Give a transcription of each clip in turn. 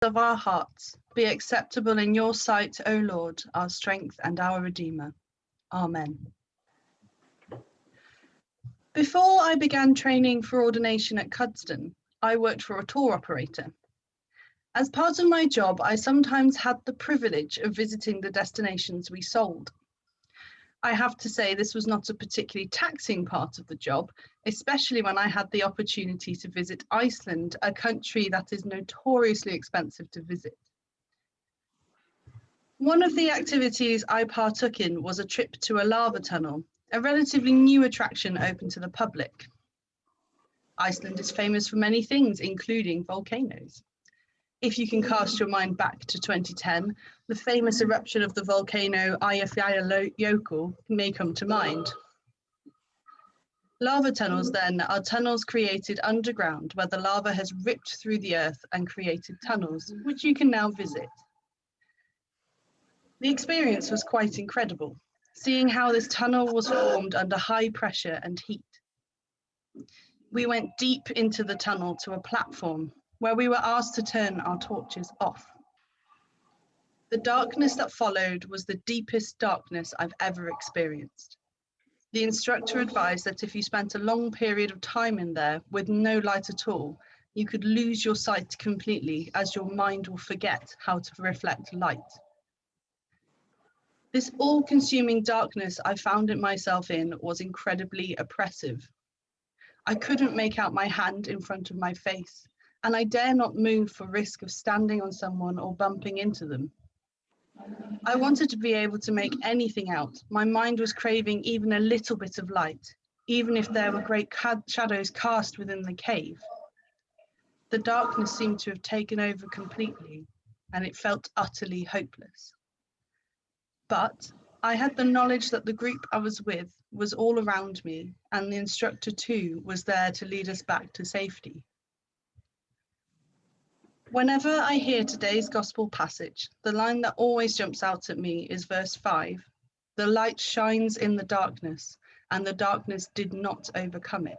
of our hearts be acceptable in your sight, O Lord, our strength and our Redeemer. Amen. Before I began training for ordination at Cuddesdon, I worked for a tour operator. As part of my job, I sometimes had the privilege of visiting the destinations we sold. I have to say this was not a particularly taxing part of the job, especially when I had the opportunity to visit Iceland, a country that is notoriously expensive to visit. One of the activities I partook in was a trip to a lava tunnel, a relatively new attraction open to the public. Iceland is famous for many things, including volcanoes. If you can cast your mind back to 2010, the famous eruption of the volcano Eyjafjallajökull may come to mind. Lava tunnels, then, are tunnels created underground where the lava has ripped through the earth and created tunnels, which you can now visit. The experience was quite incredible, seeing how this tunnel was formed under high pressure and heat. We went deep into the tunnel to a platform where we were asked to turn our torches off. The darkness that followed was the deepest darkness I've ever experienced. The instructor advised that if you spent a long period of time in there with no light at all, you could lose your sight completely, as your mind will forget how to reflect light. This all-consuming darkness I found myself in was incredibly oppressive. I couldn't make out my hand in front of my face, and I dare not move for risk of standing on someone or bumping into them. I wanted to be able to make anything out. My mind was craving even a little bit of light, even if there were great shadows cast within the cave. The darkness seemed to have taken over completely, and it felt utterly hopeless. But I had the knowledge that the group I was with was all around me, and the instructor too was there to lead us back to safety. Whenever I hear today's gospel passage, the line that always jumps out at me is verse 5. The light shines in the darkness, and the darkness did not overcome it.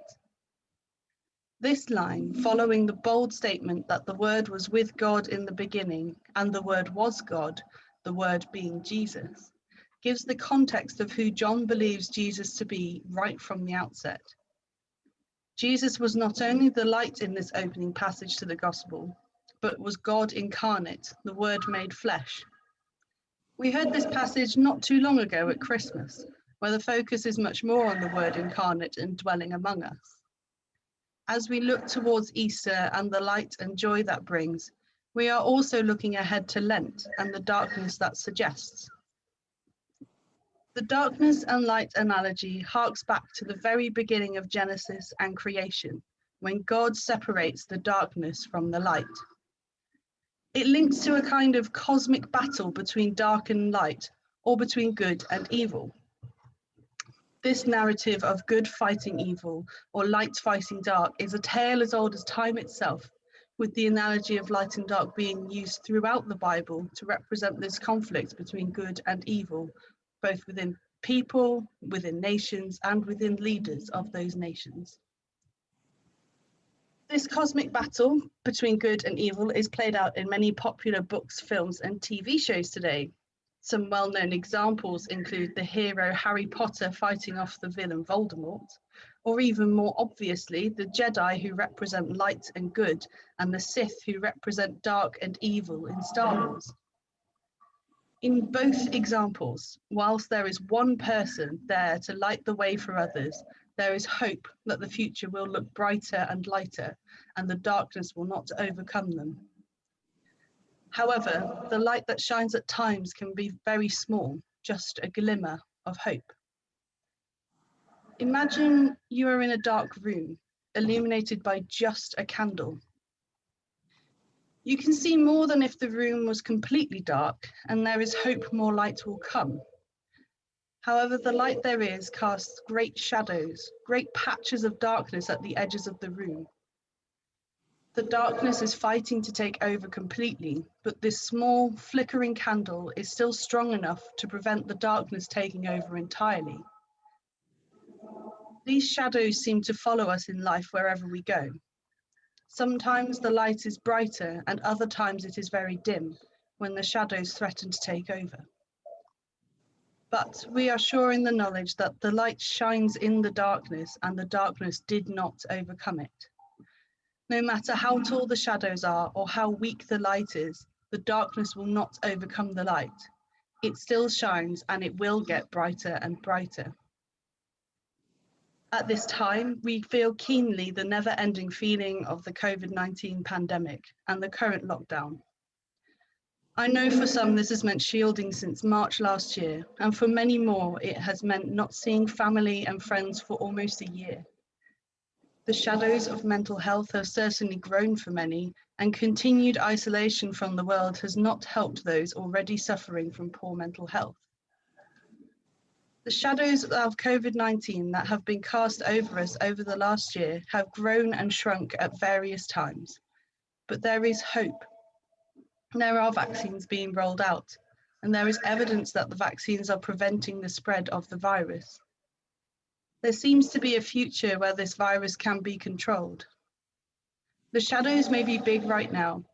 This line, following the bold statement that the Word was with God in the beginning, and the Word was God, the Word being Jesus, gives the context of who John believes Jesus to be right from the outset. Jesus was not only the light in this opening passage to the gospel, but was God incarnate, the Word made flesh. We heard this passage not too long ago at Christmas, where the focus is much more on the Word incarnate and dwelling among us. As we look towards Easter and the light and joy that brings, we are also looking ahead to Lent and the darkness that suggests. The darkness and light analogy harks back to the very beginning of Genesis and creation, when God separates the darkness from the light. It links to a kind of cosmic battle between dark and light, or between good and evil. This narrative of good fighting evil, or light fighting dark, is a tale as old as time itself, with the analogy of light and dark being used throughout the Bible to represent this conflict between good and evil, both within people, within nations, and within leaders of those nations. This cosmic battle between good and evil is played out in many popular books, films, and TV shows today. Some well-known examples include the hero Harry Potter fighting off the villain Voldemort, or even more obviously, the Jedi who represent light and good, and the Sith who represent dark and evil in Star Wars. In both examples, whilst there is one person there to light the way for others, there is hope that the future will look brighter and lighter, and the darkness will not overcome them. However, the light that shines at times can be very small, just a glimmer of hope. Imagine you are in a dark room, illuminated by just a candle. You can see more than if the room was completely dark, and there is hope more light will come. However, the light there is casts great shadows, great patches of darkness at the edges of the room. The darkness is fighting to take over completely, but this small, flickering candle is still strong enough to prevent the darkness taking over entirely. These shadows seem to follow us in life wherever we go. Sometimes the light is brighter and other times it is very dim when the shadows threaten to take over. But we are sure in the knowledge that the light shines in the darkness and the darkness did not overcome it. No matter how tall the shadows are or how weak the light is, the darkness will not overcome the light. It still shines and it will get brighter and brighter. At this time, we feel keenly the never-ending feeling of the COVID-19 pandemic and the current lockdown. I know for some this has meant shielding since March last year, and for many more it has meant not seeing family and friends for almost a year. The shadows of mental health have certainly grown for many, and continued isolation from the world has not helped those already suffering from poor mental health. The shadows of COVID-19 that have been cast over us over the last year have grown and shrunk at various times, but there is hope. There are vaccines being rolled out, and there is evidence that the vaccines are preventing the spread of the virus. There seems to be a future where this virus can be controlled. The shadows may be big right now,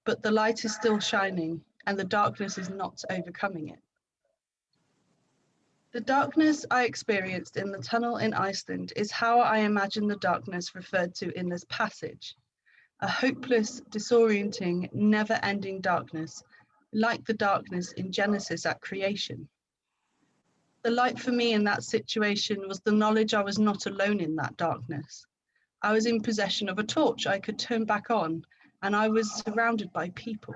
but the light is still shining, and the darkness is not overcoming it. The darkness I experienced in the tunnel in Iceland is how I imagine the darkness referred to in this passage. A hopeless, disorienting, never-ending darkness, like the darkness in Genesis at creation. The light for me in that situation was the knowledge I was not alone in that darkness. I was in possession of a torch I could turn back on, and I was surrounded by people.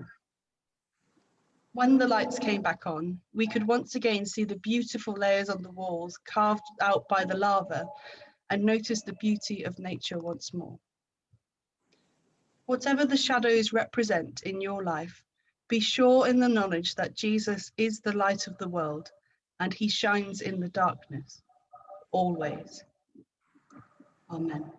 When the lights came back on, we could once again see the beautiful layers on the walls carved out by the lava and notice the beauty of nature once more. Whatever the shadows represent in your life, be sure in the knowledge that Jesus is the light of the world and he shines in the darkness, always. Amen.